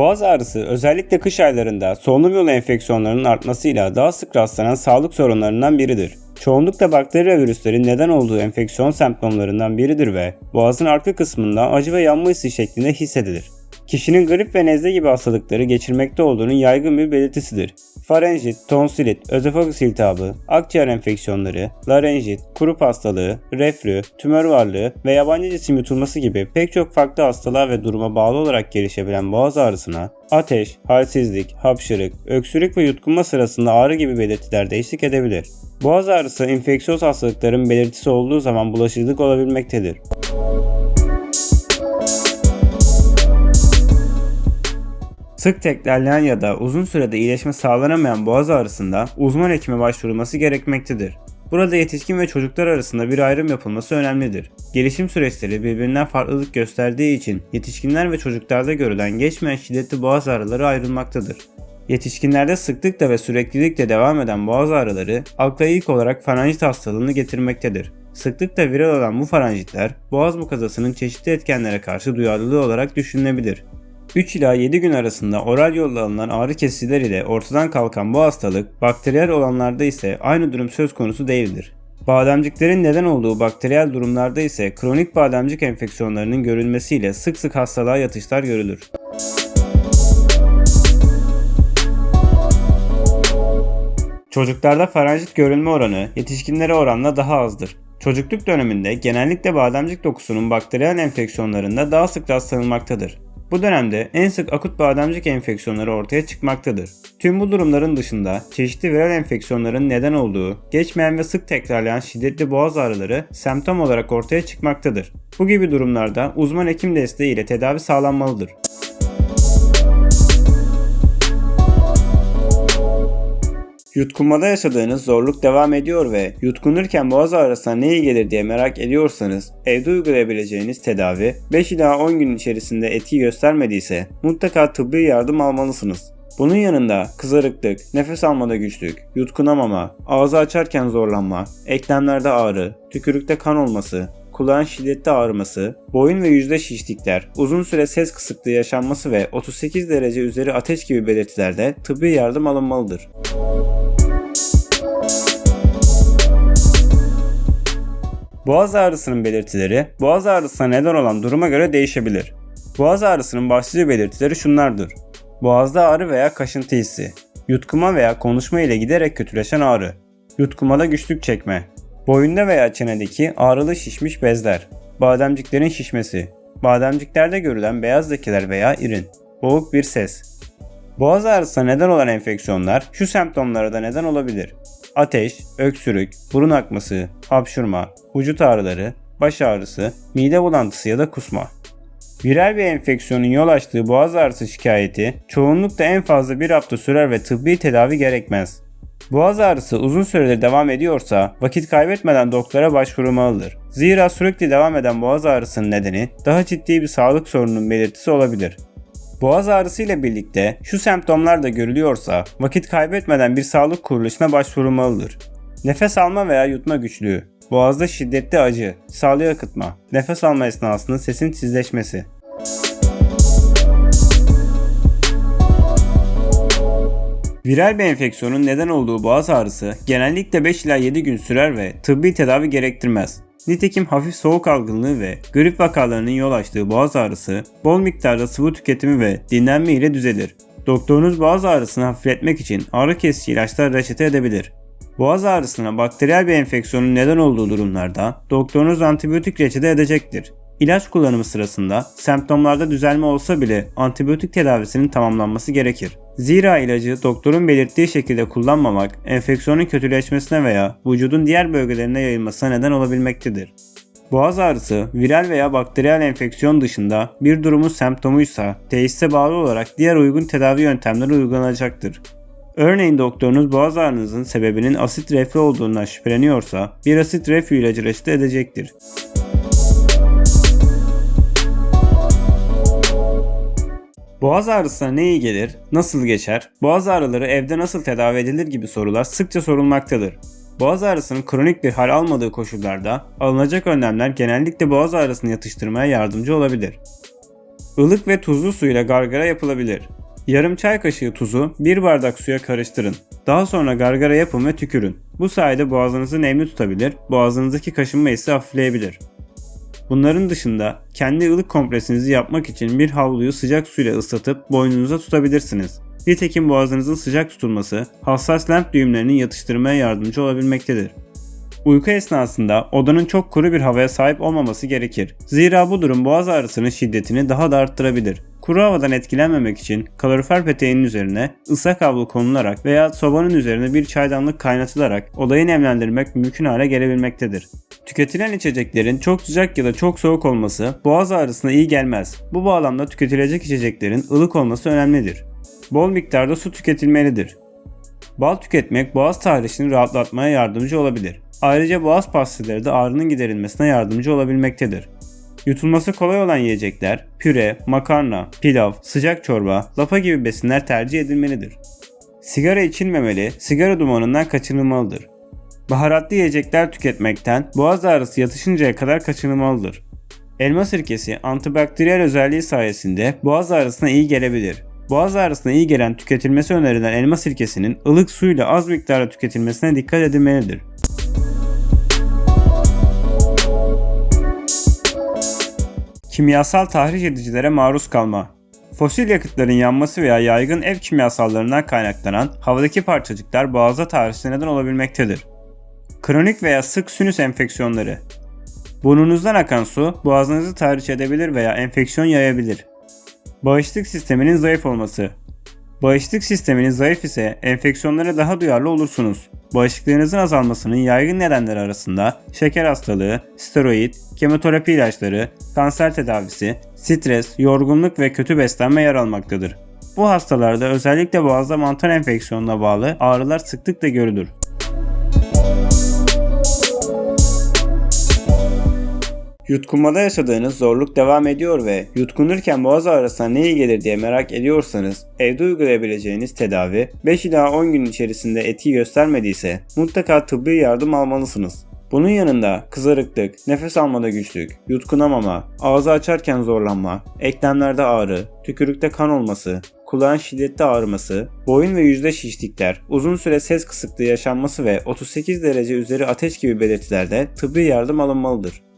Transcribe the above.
Boğaz ağrısı özellikle kış aylarında solunum yolu enfeksiyonlarının artmasıyla daha sık rastlanan sağlık sorunlarından biridir. Çoğunlukla bakteri ve virüslerin neden olduğu enfeksiyon semptomlarından biridir ve boğazın arka kısmında acı ve yanma hissi şeklinde hissedilir. Kişinin grip ve nezle gibi hastalıkları geçirmekte olduğunun yaygın bir belirtisidir. Farenjit, tonsilit, özofagus iltihabı, akciğer enfeksiyonları, larenjit, kurup hastalığı, reflü, tümör varlığı ve yabancı cisim yutulması gibi pek çok farklı hastalığa ve duruma bağlı olarak gelişebilen boğaz ağrısına ateş, halsizlik, hapşırık, öksürük ve yutkunma sırasında ağrı gibi belirtiler de eşlik edebilir. Boğaz ağrısı enfeksiyöz hastalıkların belirtisi olduğu zaman bulaşıcılık olabilmektedir. Sık tekrarlayan ya da uzun sürede iyileşme sağlanamayan boğaz ağrısında uzman hekime başvurulması gerekmektedir. Burada yetişkin ve çocuklar arasında bir ayrım yapılması önemlidir. Gelişim süreçleri birbirinden farklılık gösterdiği için yetişkinler ve çocuklarda görülen geçmeyen şiddetli boğaz ağrıları ayrılmaktadır. Yetişkinlerde sıklıkla ve süreklilikle devam eden boğaz ağrıları akla ilk olarak faranjit hastalığını getirmektedir. Sıklıkla viral olan bu faranjitler boğaz mukozasının çeşitli etkenlere karşı duyarlılığı olarak düşünülebilir. 3 ila 7 gün arasında oral yolla alınan ağrı kesiciler ile ortadan kalkan bu hastalık, bakteriyel olanlarda ise aynı durum söz konusu değildir. Bademciklerin neden olduğu bakteriyel durumlarda ise kronik bademcik enfeksiyonlarının görülmesiyle sık sık hastalığa yatışlar görülür. Çocuklarda faranjit görülme oranı yetişkinlere oranla daha azdır. Çocukluk döneminde genellikle bademcik dokusunun bakteriyel enfeksiyonlarında daha sık rastlanılmaktadır. Bu dönemde en sık akut bademcik enfeksiyonları ortaya çıkmaktadır. Tüm bu durumların dışında çeşitli viral enfeksiyonların neden olduğu, geçmeyen ve sık tekrarlayan şiddetli boğaz ağrıları semptom olarak ortaya çıkmaktadır. Bu gibi durumlarda uzman hekim desteği ile tedavi sağlanmalıdır. Yutkunmada yaşadığınız zorluk devam ediyor ve yutkunurken boğaz ağrısına ne iyi gelir diye merak ediyorsanız evde uygulayabileceğiniz tedavi 5 ila 10 gün içerisinde etki göstermediyse mutlaka tıbbi yardım almalısınız. Bunun yanında kızarıklık, nefes almada güçlük, yutkunamama, ağzı açarken zorlanma, eklemlerde ağrı, tükürükte kan olması, kulağın şiddetli ağrıması, boyun ve yüzde şişlikler, uzun süre ses kısıklığı yaşanması ve 38 derece üzeri ateş gibi belirtilerde tıbbi yardım alınmalıdır. Boğaz ağrısının belirtileri, boğaz ağrısına neden olan duruma göre değişebilir. Boğaz ağrısının başlıca belirtileri şunlardır: boğazda ağrı veya kaşıntı hissi, yutkunma veya konuşma ile giderek kötüleşen ağrı, yutkunmada güçlük çekme, boyunda veya çenedeki ağrılı şişmiş bezler, bademciklerin şişmesi, bademciklerde görülen beyaz lekeler veya irin, boğuk bir ses. Boğaz ağrısına neden olan enfeksiyonlar şu semptomlara da neden olabilir: ateş, öksürük, burun akması, hapşurma, vücut ağrıları, baş ağrısı, mide bulantısı ya da kusma. Viral bir enfeksiyonun yol açtığı boğaz ağrısı şikayeti çoğunlukla en fazla bir hafta sürer ve tıbbi tedavi gerekmez. Boğaz ağrısı uzun süredir devam ediyorsa vakit kaybetmeden doktora başvurulmalıdır. Zira sürekli devam eden boğaz ağrısının nedeni daha ciddi bir sağlık sorununun belirtisi olabilir. Boğaz ağrısı ile birlikte şu semptomlar da görülüyorsa vakit kaybetmeden bir sağlık kuruluşuna başvurulmalıdır. Nefes alma veya yutma güçlüğü, boğazda şiddetli acı, salya akıtma, nefes alma esnasında sesin tizleşmesi. Viral bir enfeksiyonun neden olduğu boğaz ağrısı genellikle 5 ila 7 gün sürer ve tıbbi tedavi gerektirmez. Nitekim hafif soğuk algınlığı ve grip vakalarının yol açtığı boğaz ağrısı bol miktarda sıvı tüketimi ve dinlenme ile düzelir. Doktorunuz boğaz ağrısını hafifletmek için ağrı kesici ilaçlar reçete edebilir. Boğaz ağrısına bakteriyel bir enfeksiyonun neden olduğu durumlarda doktorunuz antibiyotik reçete edecektir. İlaç kullanımı sırasında semptomlarda düzelme olsa bile antibiyotik tedavisinin tamamlanması gerekir. Zira ilacı doktorun belirttiği şekilde kullanmamak enfeksiyonun kötüleşmesine veya vücudun diğer bölgelerine yayılmasına neden olabilmektedir. Boğaz ağrısı viral veya bakteriyel enfeksiyon dışında bir durumun semptomuysa teşhise bağlı olarak diğer uygun tedavi yöntemleri uygulanacaktır. Örneğin doktorunuz boğaz ağrınızın sebebinin asit reflü olduğundan şüpheleniyorsa bir asit reflü ilacı reçete edecektir. Boğaz ağrısına ne iyi gelir, nasıl geçer, boğaz ağrıları evde nasıl tedavi edilir gibi sorular sıkça sorulmaktadır. Boğaz ağrısının kronik bir hal almadığı koşullarda alınacak önlemler genellikle boğaz ağrısını yatıştırmaya yardımcı olabilir. Ilık ve tuzlu suyla gargara yapılabilir. Yarım çay kaşığı tuzu 1 bardak suya karıştırın. Daha sonra gargara yapın ve tükürün. Bu sayede boğazınızı nemli tutabilir, boğazınızdaki kaşınma hissi hafifleyebilir. Bunların dışında kendi ılık kompresinizi yapmak için bir havluyu sıcak suyla ıslatıp boynunuza tutabilirsiniz. Nitekim boğazınızın sıcak tutulması hassas lenf düğümlerinin yatıştırmaya yardımcı olabilmektedir. Uyku esnasında odanın çok kuru bir havaya sahip olmaması gerekir. Zira bu durum boğaz ağrısının şiddetini daha da arttırabilir. Kuru havadan etkilenmemek için kalorifer peteğinin üzerine ıslak havlu konularak veya sobanın üzerine bir çaydanlık kaynatılarak odayı nemlendirmek mümkün hale gelebilmektedir. Tüketilen içeceklerin çok sıcak ya da çok soğuk olması boğaz ağrısına iyi gelmez. Bu bağlamda tüketilecek içeceklerin ılık olması önemlidir. Bol miktarda su tüketilmelidir. Bal tüketmek boğaz tahrişini rahatlatmaya yardımcı olabilir. Ayrıca boğaz pastilleri de ağrının giderilmesine yardımcı olabilmektedir. Yutulması kolay olan yiyecekler, püre, makarna, pilav, sıcak çorba, lapa gibi besinler tercih edilmelidir. Sigara içilmemeli, sigara dumanından kaçınılmalıdır. Baharatlı yiyecekler tüketmekten boğaz ağrısı yatışıncaya kadar kaçınılmalıdır. Elma sirkesi antibakteriyel özelliği sayesinde boğaz ağrısına iyi gelebilir. Boğaz ağrısına iyi gelen tüketilmesi önerilen elma sirkesinin ılık suyla az miktarda tüketilmesine dikkat edilmelidir. Kimyasal tahriş edicilere maruz kalma. Fosil yakıtların yanması veya yaygın ev kimyasallarından kaynaklanan havadaki parçacıklar boğazda tahrişe neden olabilmektedir. Kronik veya sık sinüs enfeksiyonları. Burnunuzdan akan su boğazınızı tahriş edebilir veya enfeksiyon yayabilir. Bağışıklık sisteminin zayıf olması. Bağışıklık sisteminiz zayıf ise enfeksiyonlara daha duyarlı olursunuz. Bağışıklığınızın azalmasının yaygın nedenleri arasında şeker hastalığı, steroid, kemoterapi ilaçları, kanser tedavisi, stres, yorgunluk ve kötü beslenme yer almaktadır. Bu hastalarda özellikle boğazda mantar enfeksiyonuna bağlı ağrılar sıklıkla görülür. Yutkunmada yaşadığınız zorluk devam ediyor ve yutkunurken boğaz ağrısına ne iyi gelir diye merak ediyorsanız evde uygulayabileceğiniz tedavi 5 ila 10 gün içerisinde etki göstermediyse mutlaka tıbbi yardım almalısınız. Bunun yanında kızarıklık, nefes almada güçlük, yutkunamama, ağzı açarken zorlanma, eklemlerde ağrı, tükürükte kan olması, kulağın şiddetli ağrıması, boyun ve yüzde şişlikler, uzun süre ses kısıklığı yaşanması ve 38 derece üzeri ateş gibi belirtilerde tıbbi yardım alınmalıdır.